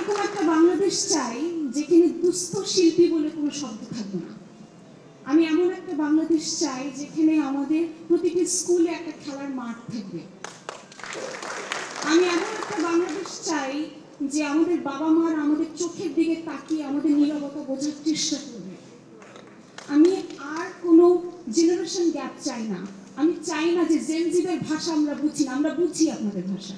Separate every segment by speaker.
Speaker 1: এরকম একটা বাংলাদেশ চাই যেখানে দুস্থ শিল্পী বলে কোনো শব্দ থাকবে না। আমি এমন একটা বাংলাদেশ চাই যেখানে আমাদের প্রতিটি স্কুলে একটা খেলার মাঠ থাকবে। আমি এমন একটা বাংলাদেশ চাই যে আমাদের বাবা মারা আমাদের চোখের দিকে তাকিয়ে আমাদের নীরবতা বোঝার চেষ্টা করবে। আমি আর কোনো জেনারেশন গ্যাপ চাই না। আমি চাই না যে জেনজিদের ভাষা আমরা বুঝি না, আমরা বুঝি আপনাদের ভাষা।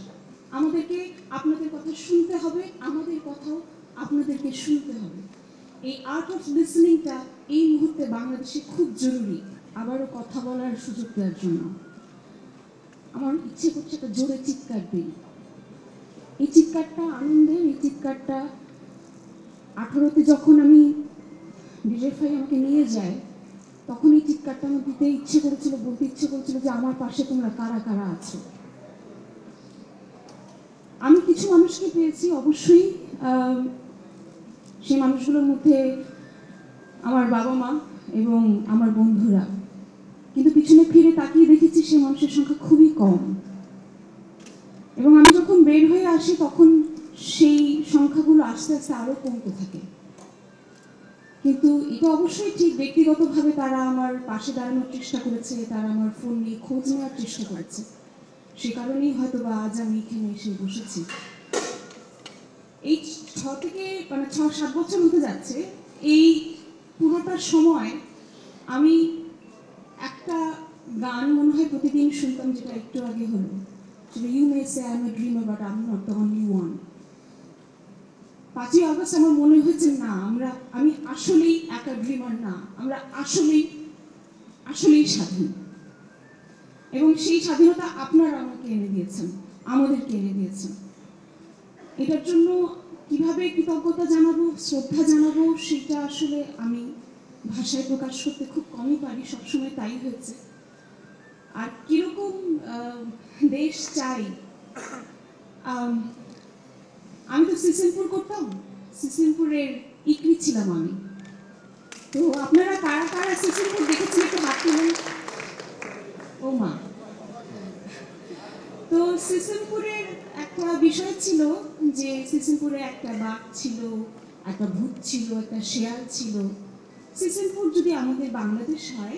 Speaker 1: আমাদেরকে আপনাদের কথা শুনতে হবে, আমাদের কথাও আপনাদেরকে শুনতে হবে। এই আর্ট অফ লিসনিংটা এই মুহূর্তে বাংলাদেশে খুব জরুরি। আবারও কথা বলার সুযোগ দেওয়ার জন্য আমার ইচ্ছে করছে একটা জোরে চিৎকার দিই। এই চিৎকারটা আনন্দের, এই চিৎকারটা 18তে যখন আমি ডিরেফাই আমাকে নিয়ে যায় তখন এই চিৎকারটা আমার দিতে ইচ্ছে করেছিল, বলতে ইচ্ছে করেছিল যে আমার পাশে তোমরা কারা কারা আছো। আমি কিছু মানুষকে পেয়েছি, অবশ্যই সেই মানুষগুলোর মধ্যে আমার বাবা মা এবং আমার বন্ধুরা, কিন্তু পিছনে ফিরে তাকিয়ে দেখেছি সেই মানুষের সংখ্যা খুবই কম। এবং আমি যখন বের হয়ে আসি তখন সেই সংখ্যাগুলো আস্তে আস্তে আরও কমতে থাকে। কিন্তু এটা অবশ্যই ঠিক, ব্যক্তিগতভাবে তারা আমার পাশে দাঁড়ানোর চেষ্টা করেছে, তারা আমার ফোন নিয়ে খোঁজ নেওয়ার চেষ্টা করেছে। সে কারণেই হয়তো বা আজ আমি এখানে এসে বসেছি। এই 6-7 বছর হতে যাচ্ছে। এই পুরোটা সময় আমি একটা গান মনে হয় প্রতিদিন শুনতাম, যেটা একটু আগে হলো, সেটা you may say I am a dreamer but I am not the only one. 5ই আগস্ট আমার মনে হয়েছে না, আমি আসলেই একা ড্রিমার না, আমরা আসলেই স্বাধীন। এবং সেই স্বাধীনতা আপনারা আমাকে এনে দিয়েছেন, আমাদেরকে এনে দিয়েছেন। এটার জন্য কিভাবে কৃতজ্ঞতা জানাবো, শ্রদ্ধা জানাবো, সেটা আসলে আমি ভাষায় প্রকাশ করতে খুব কমই পারি, সবসময় তাই হয়েছে। আর কিরকম দেশ চাই, আমি তো সিসিমপুর করতাম, সিসিমপুরের ইকরি ছিলাম আমি। তো আপনারা কারা কারা সিসিমপুর দেখেছেন একটু হাত তুলুন। ও মা। তো সিসিমপুরের একটা বিষয় ছিল যে সিসিমপুরে একটা বাঘ ছিল, একটা ভূত ছিল, একটা শেয়াল ছিল। সিসিমপুর যদি আমাদের বাংলাদেশ হয়,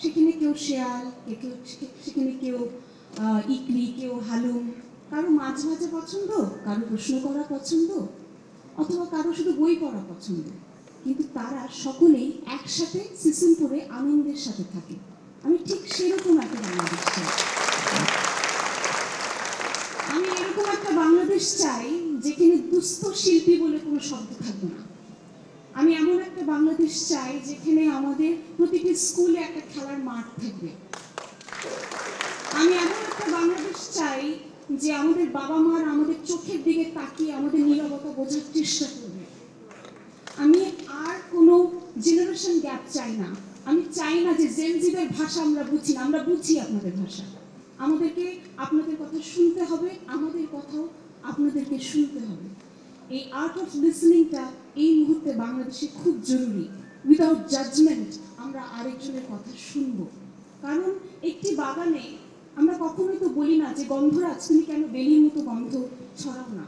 Speaker 1: সেখানে কেউ শেয়াল, সেখানে কেউ ইকরি, কেউ হালুম, কারো মাছ ভাজা পছন্দ, কারো প্রশ্ন করা পছন্দ, অথবা কারো শুধু বই পড়া পছন্দ। কিন্তু তারা সকলেই একসাথে সিসিমপুরে আনন্দের সাথে থাকে। আমি ঠিক সেরকম একটা বাংলাদেশ চাই। আমি এরকম একটা বাংলাদেশ চাই যেখানে দুস্থ শিল্পী বলে কোনো শব্দ থাকবে না। আমি এমন একটা বাংলাদেশ চাই যেখানে আমাদের প্রতিটি স্কুলে একটা খেলার মাঠ থাকবে। আমি এমন একটা বাংলাদেশ চাই যে আমাদের বাবা মারা আমাদের চোখের দিকে তাকিয়ে আমাদের নীরবতা বোঝার চেষ্টা করবে। আমি আর কোনো জেনারেশন গ্যাপ চাই না। আমি চাই না যে জেনজিদের ভাষা আমরা বুঝি না, আমরা বুঝি আপনাদের ভাষা। আমাদেরকে আপনাদের কথা শুনতে হবে, আমাদের কথাও আপনাদেরকে শুনতে হবে। এই আর্ট অফ লিসনিংটা এই মুহূর্তে বাংলাদেশে খুব জরুরি। উইদাউট জাজমেন্ট আমরা আরেকজনের কথা শুনবো। কারণ একটি বাগানে আমরা কখনোই তো বলি না যে গন্ধরাজ তুমি কেন বেলির মতো গন্ধ ছড়াও না,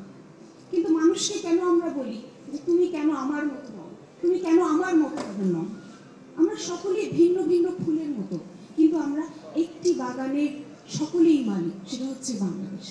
Speaker 1: কিন্তু মানুষকে কেন আমরা বলি যে তুমি কেন আমার মতো নও, তুমি কেন আমার মতো নও। আমরা সকলেই ভিন্ন ভিন্ন ফুলের মতো, কিন্তু আমরা একটি বাগানের সকলেই মালিক, সেটা হচ্ছে বাংলাদেশ।